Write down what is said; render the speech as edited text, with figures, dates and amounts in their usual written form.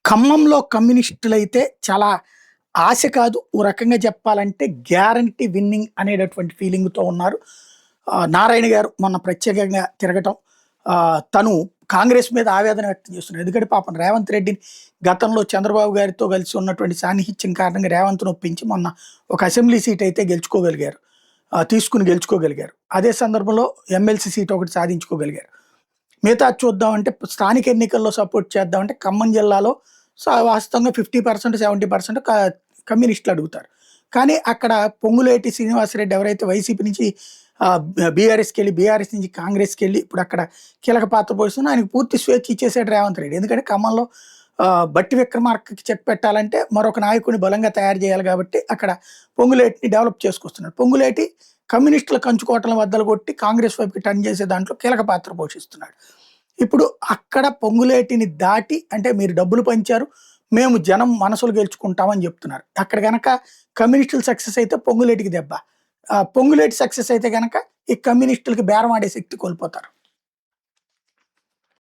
ఖమ్మంలో కమ్యూనిస్టులైతే చాలా ఆశ కాదు. ఓ రకంగా చెప్పాలంటే గ్యారంటీ విన్నింగ్ అనేటటువంటి ఫీలింగ్‌తో ఉన్నారు. నారాయణ గారు మొన్న ప్రత్యేకంగా తిరగటం, తను కాంగ్రెస్ మీద ఆవేదన వ్యక్తం చేస్తున్నారు. ఎందుకంటే పాపం రేవంత్ రెడ్డిని గతంలో చంద్రబాబు గారితో కలిసి ఉన్నటువంటి సాన్నిహిత్యం కారణంగా రేవంత్‌ని ఒప్పించి మొన్న ఒక అసెంబ్లీ సీట్ అయితే గెలుచుకోగలిగారు. తీసుకొని గెలుచుకోగలిగారు. అదే సందర్భంలో ఎమ్మెల్సీ సీట్ ఒకటి సాధించుకోగలిగారు. మిగతాది చూద్దామంటే స్థానిక ఎన్నికల్లో సపోర్ట్ చేద్దామంటే ఖమ్మం జిల్లాలో వాస్తవంగా 50%, 70% కమ్యూనిస్టులు అడుగుతారు. కానీ అక్కడ పొంగులేటి శ్రీనివాసరెడ్డి ఎవరైతే వైసీపీ నుంచి బీఆర్ఎస్‌కెళ్ళి, బీఆర్ఎస్ నుంచి కాంగ్రెస్‌కెళ్ళి ఇప్పుడు అక్కడ కీలక పాత్ర పోషిస్తున్నా ఆయనకు పూర్తి స్వేచ్ఛ ఇచ్చేసాడు రేవంత్ రెడ్డి. ఎందుకంటే ఖమ్మంలో బట్టి విక్రమార్కకి చెక్ పెట్టాలంటే మరొక నాయకుడిని బలంగా తయారు చేయాలి కాబట్టి అక్కడ పొంగులేటిని డెవలప్ చేసుకొస్తున్నాడు. పొంగులేటి కమ్యూనిస్టుల కంచుకోటలను బద్దలు కొట్టి కాంగ్రెస్ వైపుకి టర్న్ చేసే దాంట్లో కీలక పాత్ర పోషిస్తున్నాడు. ఇప్పుడు అక్కడ పొంగులేటిని దాటి అంటే మీరు డబ్బులు పంచారు, మేము జనం మనసులు గెలుచుకుంటామని చెప్తున్నారు. అక్కడ గనక కమ్యూనిస్టులు సక్సెస్ అయితే పొంగులేటికి దెబ్బ. పొంగులేటి సక్సెస్ అయితే గనక ఈ కమ్యూనిస్టులకి బేరం ఆడే శక్తి కోల్పోతారు.